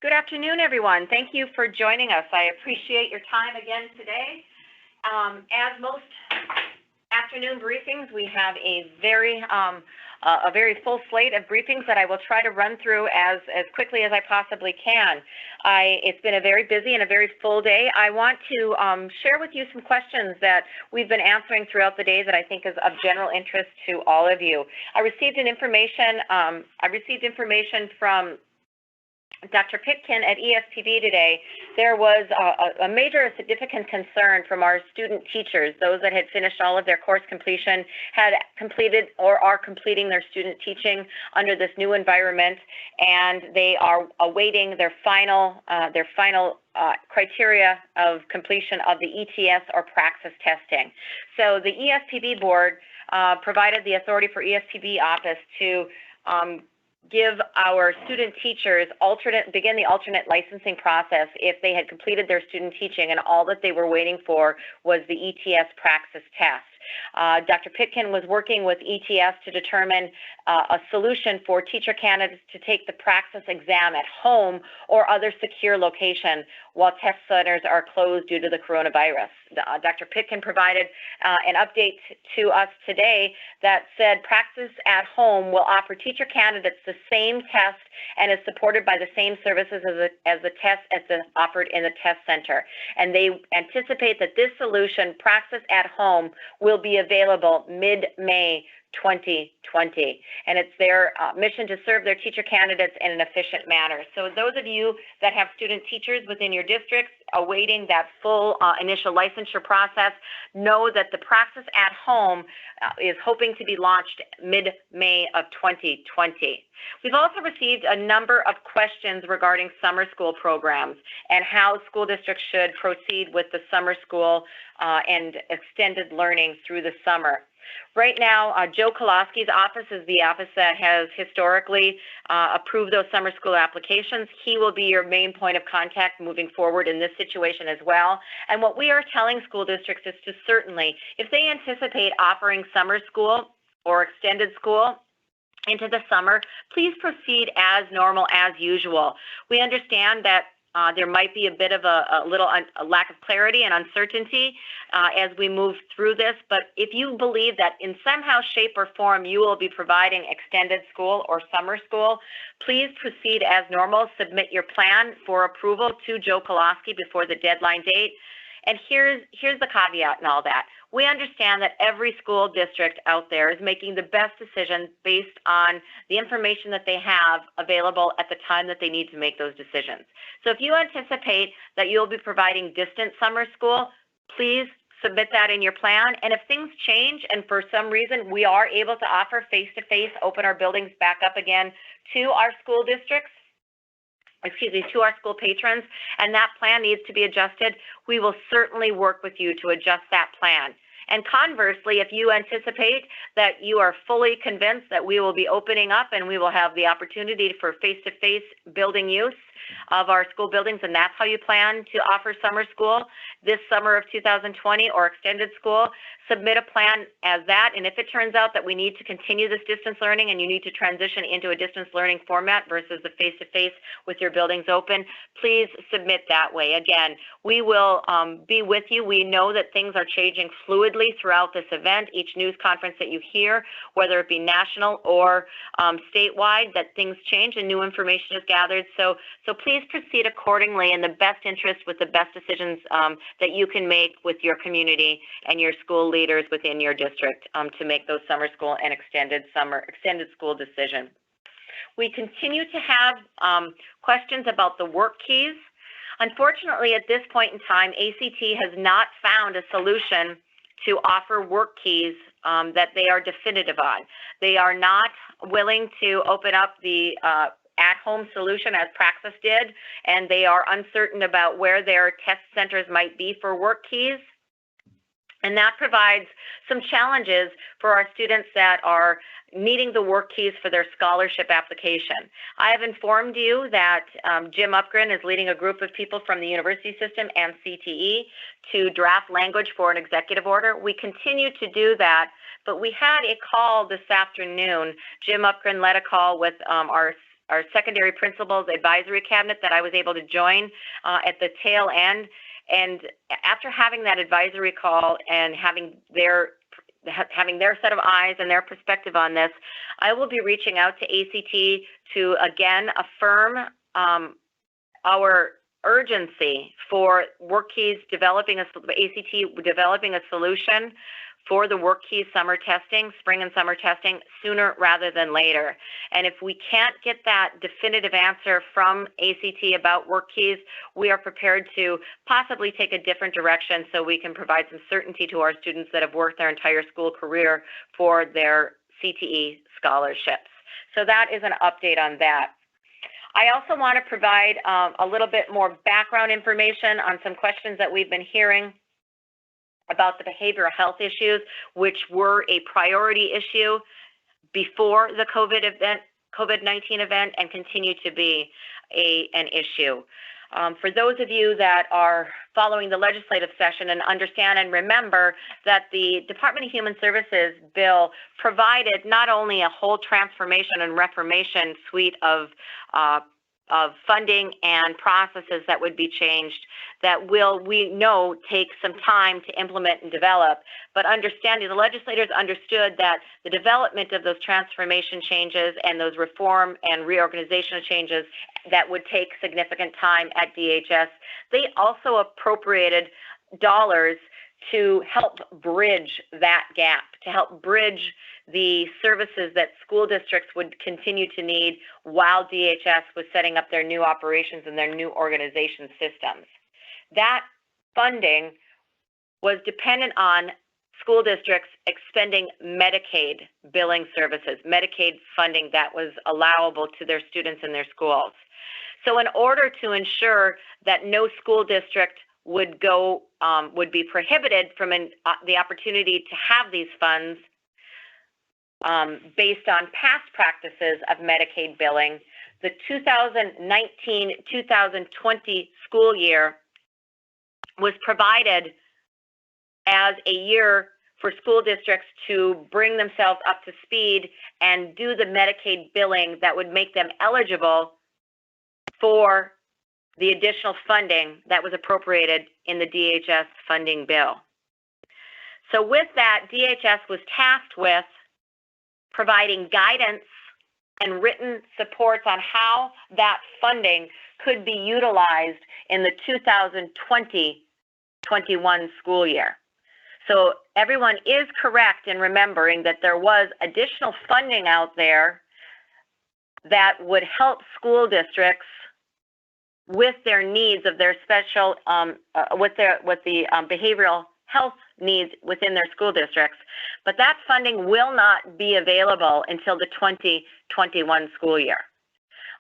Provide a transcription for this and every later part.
Good afternoon, everyone. Thank you for joining us. I appreciate your time again today. As most afternoon briefings, we have a very full slate of briefings that I will try to run through as quickly as I possibly can. It's been a very busy and a very full day. I want to share with you some questions that we've been answering throughout the day that I think is of general interest to all of you. I received information from Dr. Pitkin at ESPB today. There was a major significant concern from our student teachers, those that had finished all of their course completion, had completed or are completing their student teaching under this new environment, and they are awaiting their final criteria of completion of the ETS or praxis testing. So the ESPB board provided the authority for ESPB office to give our student teachers begin the alternate licensing process if they had completed their student teaching and all that they were waiting for was the ETS praxis test. Dr. Pitkin was working with ETS to determine a solution for teacher candidates to take the praxis exam at home or other secure location while test centers are closed due to the coronavirus. Dr. Pitkin provided an update to us today that said praxis at home will offer teacher candidates the same test and is supported by the same services as the test offered in the test center. And they anticipate that this solution, praxis at home, will be available mid-May 2020, and it's their mission to serve their teacher candidates in an efficient manner. So those of you that have student teachers within your districts awaiting that full initial licensure process, know that the praxis at home is hoping to be launched mid-May of 2020. We've also received a number of questions regarding summer school programs and how school districts should proceed with the summer school and extended learning through the summer. Right now, Joe Koloski's office is the office that has historically approved those summer school applications. He will be your main point of contact moving forward in this situation as well. And what we are telling school districts is to certainly, if they anticipate offering summer school or extended school into the summer, please proceed as normal, as usual. We understand that there might be a bit of a lack of clarity and uncertainty as we move through this, but if you believe that in somehow, shape, or form you will be providing extended school or summer school, please proceed as normal. Submit your plan for approval to Joe Koloski before the deadline date. And here's the caveat in all that. We understand that every school district out there is making the best decision based on the information that they have available at the time that they need to make those decisions. So if you anticipate that you'll be providing distant summer school, please submit that in your plan. And if things change and for some reason we are able to offer face-to-face, open our buildings back up again to our school districts, to our school patrons, and that plan needs to be adjusted, we will certainly work with you to adjust that plan. And conversely, if you anticipate that you are fully convinced that we will be opening up and we will have the opportunity for face-to-face building use of our school buildings, and that's how you plan to offer summer school this summer of 2020 or extended school, submit a plan as that. And if it turns out that we need to continue this distance learning and you need to transition into a distance learning format versus the face-to-face with your buildings open, please submit that way. Again, we will be with you. We know that things are changing fluidly throughout this event. Each news conference that you hear, whether it be national or statewide, that things change and new information is gathered. So please proceed accordingly in the best interest with the best decisions that you can make with your community and your school leaders within your district to make those summer school and extended school decisions. We continue to have questions about the work keys. Unfortunately, at this point in time, ACT has not found a solution to offer work keys that they are definitive on. They are not willing to open up the at-home solution as Praxis did, and they are uncertain about where their test centers might be for work keys. And that provides some challenges for our students that are needing the work keys for their scholarship application. I have informed you that Jim Upgren is leading a group of people from the university system and CTE to draft language for an executive order. We continue to do that, but we had a call this afternoon. Jim Upgren led a call with our our secondary principals advisory cabinet that I was able to join at the tail end. And after having that advisory call and having their set of eyes and their perspective on this, I will be reaching out to ACT to again affirm our urgency for WorkKeys developing a solution for the WorkKeys summer testing, spring and summer testing, sooner rather than later. And if we can't get that definitive answer from ACT about WorkKeys, we are prepared to possibly take a different direction so we can provide some certainty to our students that have worked their entire school career for their CTE scholarships. So that is an update on that. I also want to provide a little bit more background information on some questions that we've been hearing about the behavioral health issues, which were a priority issue before the COVID-19 event and continue to be an issue. For those of you that are following the legislative session and understand and remember that the Department of Human Services bill provided not only a whole transformation and reformation suite of funding and processes that would be changed that we know take some time to implement and develop, but understanding the legislators understood that the development of those transformation changes and those reform and reorganizational changes that would take significant time at DHS, they also appropriated dollars to help bridge that gap, to help bridge the services that school districts would continue to need while DHS was setting up their new operations and their new organization systems. That funding was dependent on school districts expending Medicaid billing services, Medicaid funding that was allowable to their students in their schools. So in order to ensure that no school district would be prohibited from the opportunity to have these funds based on past practices of Medicaid billing, the 2019-2020 school year was provided as a year for school districts to bring themselves up to speed and do the Medicaid billing that would make them eligible for the additional funding that was appropriated in the DHS funding bill. So with that, DHS was tasked with providing guidance and written supports on how that funding could be utilized in the 2020-21 school year. So everyone is correct in remembering that there was additional funding out there that would help school districts with their needs of their special, with the behavioral health needs within their school districts. But that funding will not be available until the 2021 school year.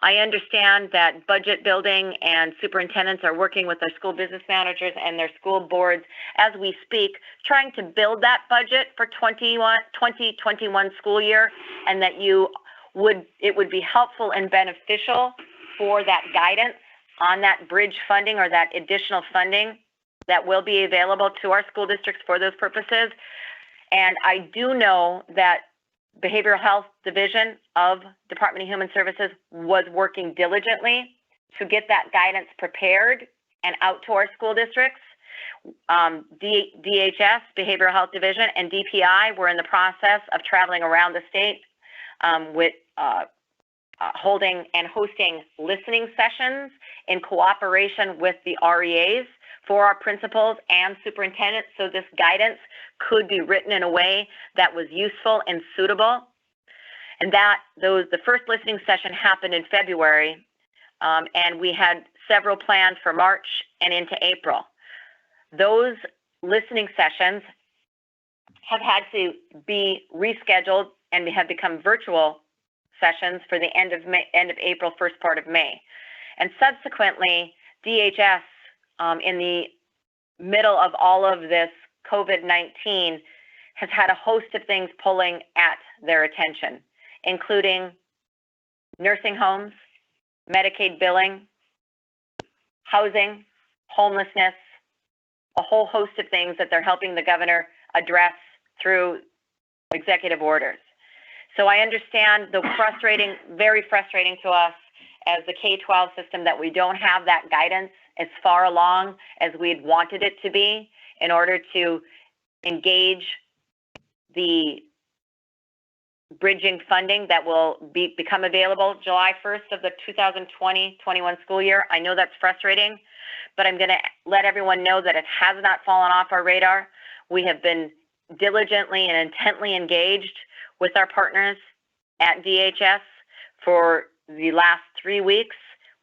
I understand that budget building and superintendents are working with their school business managers and their school boards as we speak, trying to build that budget for 2021 school year, and that it would be helpful and beneficial for that guidance on that bridge funding or that additional funding that will be available to our school districts for those purposes. And I do know that Behavioral Health Division of Department of Human Services was working diligently to get that guidance prepared and out to our school districts. DHS, Behavioral Health Division, and DPI were in the process of traveling around the state with holding and hosting listening sessions in cooperation with the REAs for our principals and superintendents, so this guidance could be written in a way that was useful and suitable. And the first listening session happened in February, and we had several planned for March and into April. Those listening sessions have had to be rescheduled and have become virtual sessions for the end of April, first part of May. And subsequently, DHS, in the middle of all of this COVID-19, has had a host of things pulling at their attention, including nursing homes, Medicaid billing, housing, homelessness, a whole host of things that they're helping the governor address through executive orders. So I understand the very frustrating to us as the K-12 system that we don't have that guidance as far along as we'd wanted it to be in order to engage the bridging funding that will become available July 1st of the 2020-21 school year. I know that's frustrating, but I'm going to let everyone know that it has not fallen off our radar. We have been diligently and intently engaged with our partners at DHS for the last 3 weeks.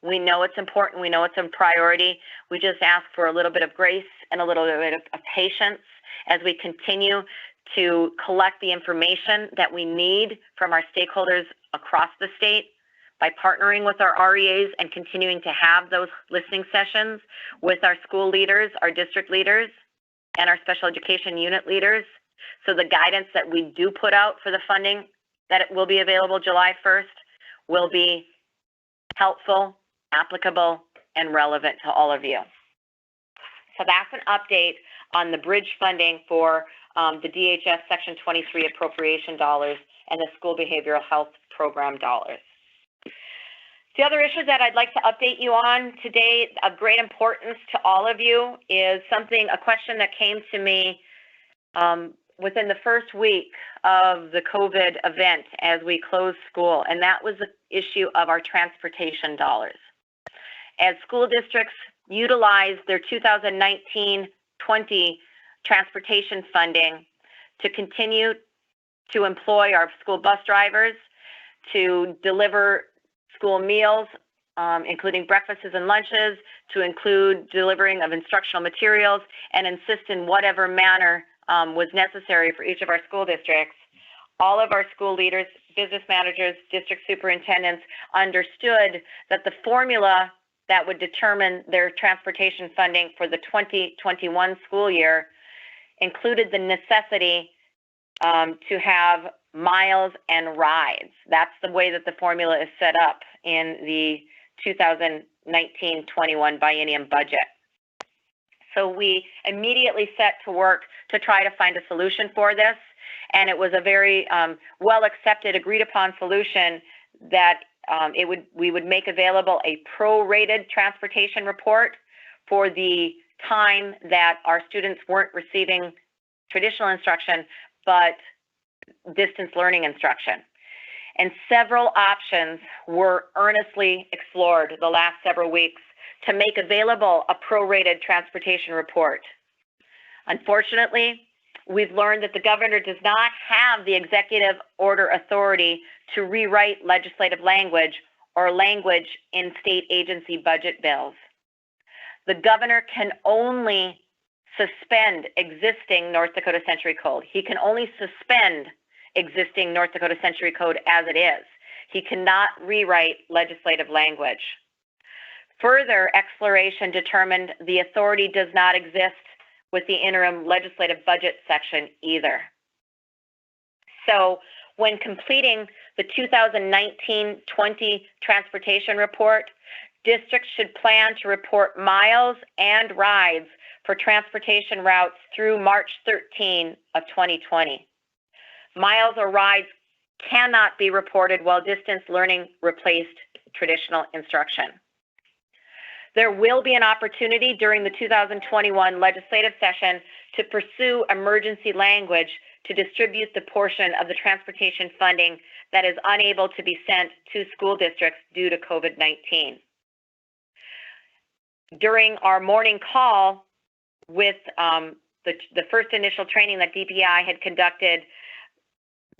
We know it's important. We know it's a priority. We just ask for a little bit of grace and a little bit of patience as we continue to collect the information that we need from our stakeholders across the state by partnering with our REAs and continuing to have those listening sessions with our school leaders, our district leaders, and our special education unit leaders. So the guidance that we do put out for the funding that it will be available July 1st will be helpful, applicable, and relevant to all of you. So that's an update on the bridge funding for the DHS Section 23 appropriation dollars and the school behavioral health program dollars. The other issue that I'd like to update you on today, of great importance to all of you, is a question that came to me within the first week of the COVID event as we closed school, and that was the issue of our transportation dollars. As school districts utilize their 2019-20 transportation funding to continue to employ our school bus drivers, to deliver school meals, including breakfasts and lunches, to include delivering of instructional materials, and assist in whatever manner was necessary for each of our school districts. All of our school leaders, business managers, district superintendents understood that the formula that would determine their transportation funding for the 2021 school year included the necessity to have miles and rides. That's the way that the formula is set up in the 2019-21 biennium budget. So we immediately set to work to try to find a solution for this, and it was a very well accepted, agreed upon solution that we would make available a prorated transportation report for the time that our students weren't receiving traditional instruction, but distance learning instruction. And several options were earnestly explored the last several weeks to make available a prorated transportation report. Unfortunately, we've learned that the governor does not have the executive order authority to rewrite legislative language or language in state agency budget bills. The governor can only suspend existing North Dakota Century Code. He can only suspend existing North Dakota Century Code as it is. He cannot rewrite legislative language. Further exploration determined the authority does not exist with the interim legislative budget section either. So when completing the 2019-20 transportation report, districts should plan to report miles and rides for transportation routes through March 13 of 2020. Miles or rides cannot be reported while distance learning replaced traditional instruction. There will be an opportunity during the 2021 legislative session to pursue emergency language to distribute the portion of the transportation funding that is unable to be sent to school districts due to COVID-19. During our morning call with the first initial training that DPI had conducted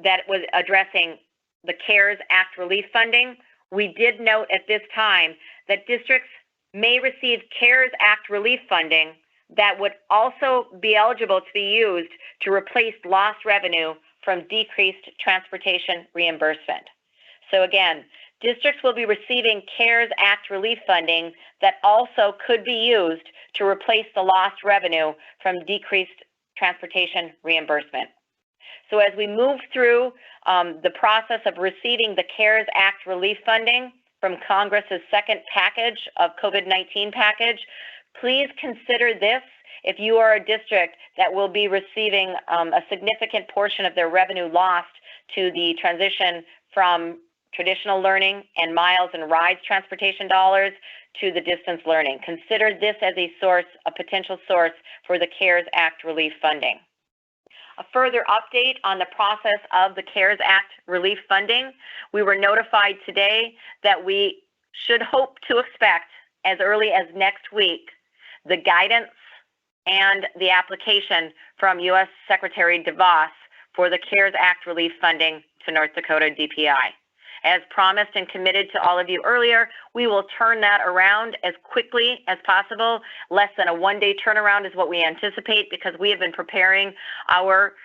that was addressing the CARES Act relief funding, we did note at this time that districts may receive CARES Act relief funding that would also be eligible to be used to replace lost revenue from decreased transportation reimbursement. So again, districts will be receiving CARES Act relief funding that also could be used to replace the lost revenue from decreased transportation reimbursement. So as we move through the process of receiving the CARES Act relief funding from Congress's second package of COVID-19 package, please consider this if you are a district that will be receiving a significant portion of their revenue lost to the transition from traditional learning and miles and rides transportation dollars to the distance learning. Consider this as a potential source for the CARES Act relief funding. A further update on the process of the CARES Act relief funding, we were notified today that we should hope to expect as early as next week the guidance and the application from U.S. Secretary DeVos for the CARES Act relief funding to North Dakota DPI. As promised and committed to all of you earlier, we will turn that around as quickly as possible. Less than a one-day turnaround is what we anticipate, because we have been preparing our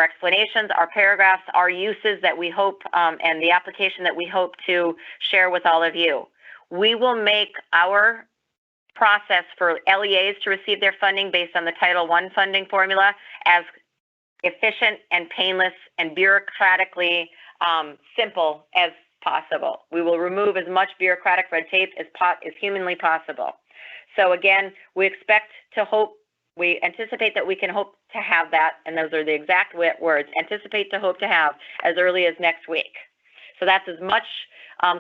explanations, our paragraphs, our uses that we hope, and the application that we hope to share with all of you. We will make our process for LEAs to receive their funding based on the Title I funding formula as efficient and painless and bureaucratically simple as possible. We will remove as much bureaucratic red tape as humanly possible. So again, we anticipate that we can hope to have that, and those are the exact words, anticipate to hope to have as early as next week. So that's as much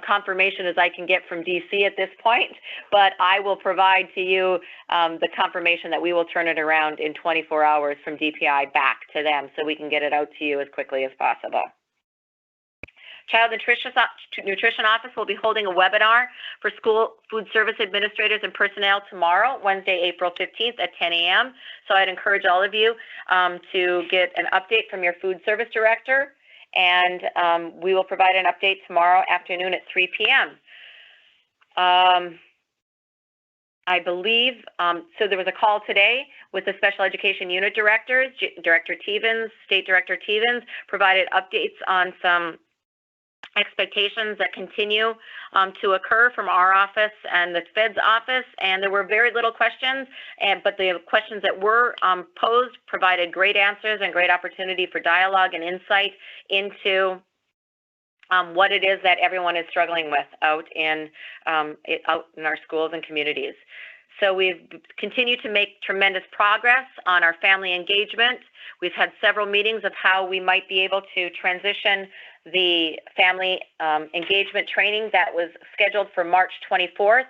confirmation as I can get from DC at this point, but I will provide to you the confirmation that we will turn it around in 24 hours from DPI back to them so we can get it out to you as quickly as possible. Child Nutrition Office will be holding a webinar for school food service administrators and personnel tomorrow, Wednesday, April 15th at 10 a.m. So I'd encourage all of you to get an update from your food service director, and we will provide an update tomorrow afternoon at 3 p.m. I believe, so there was a call today with the special education unit directors. Director Tevens, State Director Tevens provided updates on some expectations that continue to occur from our office and the Fed's office, and there were very little questions, but the questions that were posed provided great answers and great opportunity for dialogue and insight into what it is that everyone is struggling with out in our schools and communities. So we've continued to make tremendous progress on our family engagement. We've had several meetings of how we might be able to transition the family engagement training that was scheduled for March 24th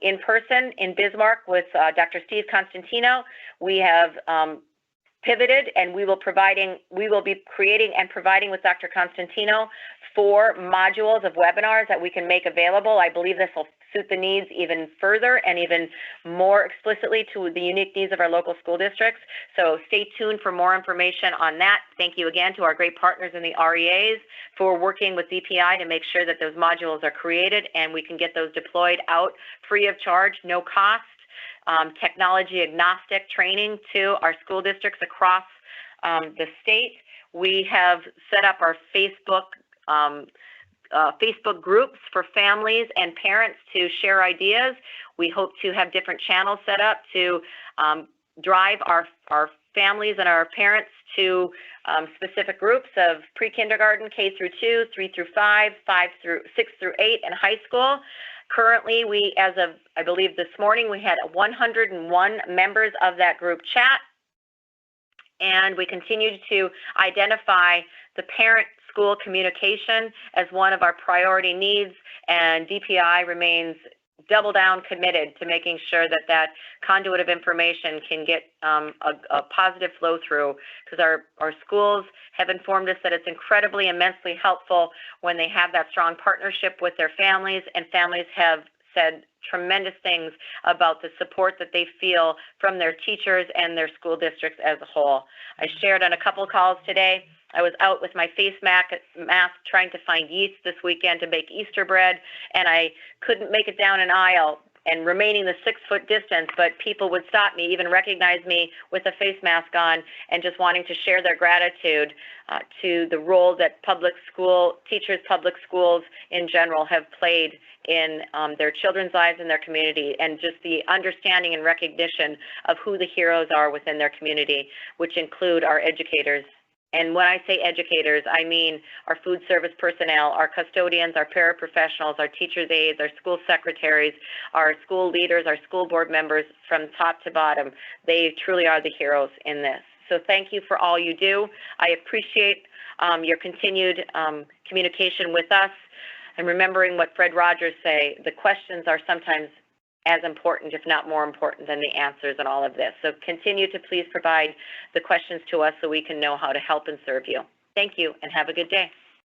in person in Bismarck with Dr. Steve Constantino. We have pivoted, and we will be creating and providing with Dr. Constantino 4 modules of webinars that we can make available. I believe this will suit the needs even further and even more explicitly to the unique needs of our local school districts. So stay tuned for more information on that. Thank you again to our great partners in the REAs for working with DPI to make sure that those modules are created and we can get those deployed out free of charge, no cost. Technology agnostic training to our school districts across the state. We have set up our Facebook groups for families and parents to share ideas. We hope to have different channels set up to drive our families and our parents to specific groups of pre-kindergarten, K through 2, 3 through 5, 6 through 8, and high school. Currently, we, as of, I believe this morning, we had 101 members of that group chat, and we continued to identify the parent-school communication as one of our priority needs, and DPI remains double down committed to making sure that that conduit of information can get a positive flow through, because our schools have informed us that it's incredibly, immensely helpful when they have that strong partnership with their families, and families have said tremendous things about the support that they feel from their teachers and their school districts as a whole. I shared on a couple of calls today. I was out with my face mask trying to find yeast this weekend to bake Easter bread, and I couldn't make it down an aisle and remaining the 6-foot distance, but people would stop me, even recognize me with a face mask on, and just wanting to share their gratitude to the role that public schools in general have played in their children's lives and their community, and just the understanding and recognition of who the heroes are within their community, which include our educators. And when I say educators, I mean our food service personnel, our custodians, our paraprofessionals, our teachers' aides, our school secretaries, our school leaders, our school board members, from top to bottom. They truly are the heroes in this. So thank you for all you do. I appreciate your continued communication with us, and remembering what Fred Rogers say, the questions are sometimes as important, if not more important, than the answers in all of this. So continue to please provide the questions to us so we can know how to help and serve you. Thank you, and have a good day.